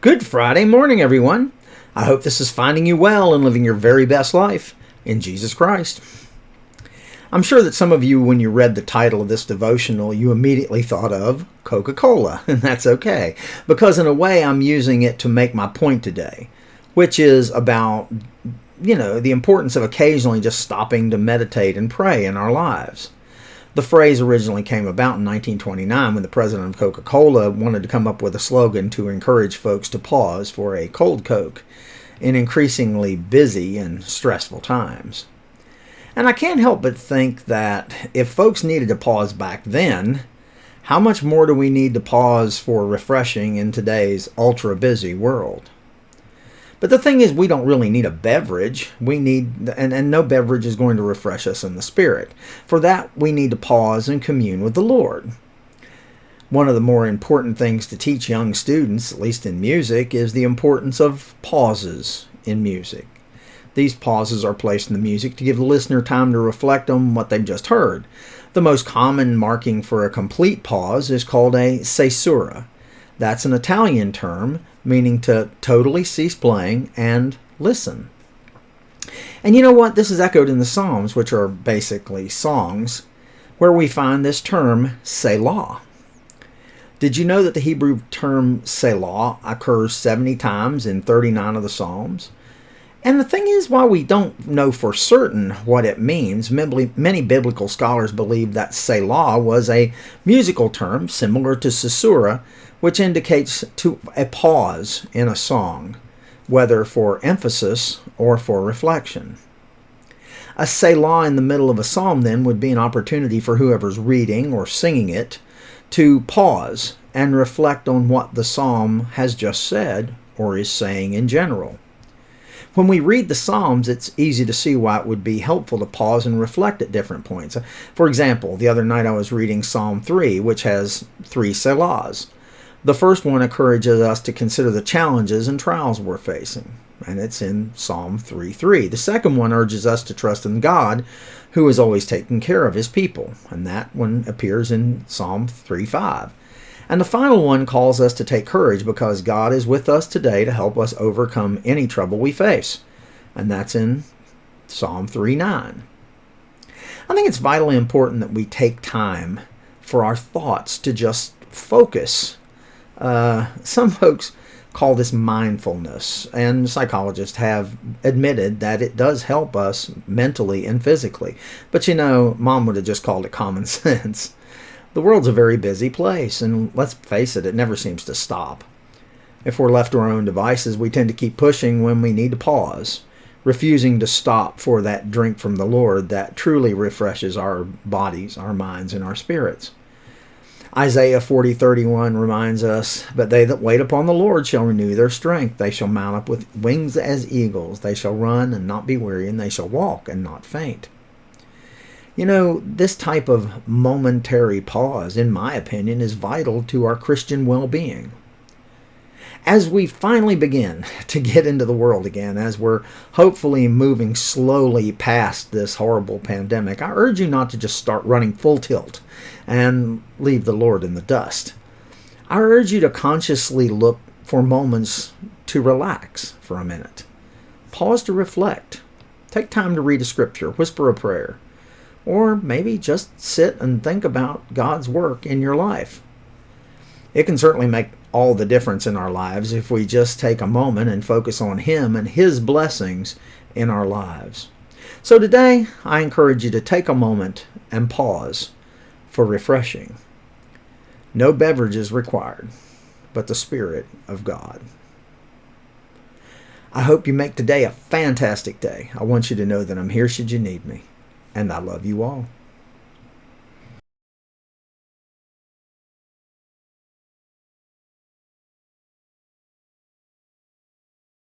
Good Friday morning, everyone. I hope this is finding you well and living your very best life in Jesus Christ. I'm sure that some of you, when you read the title of this devotional, you immediately thought of Coca-Cola, and that's okay, because in a way I'm using it to make my point today, which is about, the importance of occasionally just stopping to meditate and pray in our lives. The phrase originally came about in 1929 when the president of Coca-Cola wanted to come up with a slogan to encourage folks to pause for a cold Coke in increasingly busy and stressful times. And I can't help but think that if folks needed to pause back then, how much more do we need to pause for refreshing in today's ultra-busy world? But the thing is, we don't really need a beverage. We need, and no beverage is going to refresh us in the spirit. For that, we need to pause and commune with the Lord. One of the more important things to teach young students, at least in music, is the importance of pauses in music. These pauses are placed in the music to give the listener time to reflect on what they've just heard. The most common marking for a complete pause is called a caesura. That's an Italian term meaning to totally cease playing and listen. And you know what? This is echoed in the Psalms, which are basically songs, where we find this term Selah. Did you know that the Hebrew term Selah occurs 70 times in 39 of the Psalms? And the thing is, while we don't know for certain what it means, many biblical scholars believe that Selah was a musical term similar to caesura, which indicates to a pause in a song, whether for emphasis or for reflection. A Selah in the middle of a psalm, then, would be an opportunity for whoever's reading or singing it to pause and reflect on what the psalm has just said or is saying in general. When we read the Psalms, it's easy to see why it would be helpful to pause and reflect at different points. For example, the other night I was reading Psalm 3, which has 3 Selahs. The first one encourages us to consider the challenges and trials we're facing, and it's in Psalm 3:3. The second one urges us to trust in God, who is always taking care of his people, and that one appears in Psalm 3:5. And the final one calls us to take courage because God is with us today to help us overcome any trouble we face. And that's in Psalm 3:9. I think it's vitally important that we take time for our thoughts to just focus. Some folks call this mindfulness, and psychologists have admitted that it does help us mentally and physically. But Mom would have just called it common sense. The world's a very busy place, and let's face it, it never seems to stop. If we're left to our own devices, we tend to keep pushing when we need to pause, refusing to stop for that drink from the Lord that truly refreshes our bodies, our minds, and our spirits. Isaiah 40:31 reminds us, "But they that wait upon the Lord shall renew their strength. They shall mount up with wings as eagles. They shall run and not be weary, and they shall walk and not faint." This type of momentary pause, in my opinion, is vital to our Christian well-being. As we finally begin to get into the world again, as we're hopefully moving slowly past this horrible pandemic, I urge you not to just start running full tilt and leave the Lord in the dust. I urge you to consciously look for moments to relax for a minute. Pause to reflect. Take time to read a scripture, whisper a prayer, or maybe just sit and think about God's work in your life. It can certainly make all the difference in our lives if we just take a moment and focus on Him and His blessings in our lives. So today, I encourage you to take a moment and pause for refreshing. No beverage is required, but the Spirit of God. I hope you make today a fantastic day. I want you to know that I'm here should you need me. And I love you all.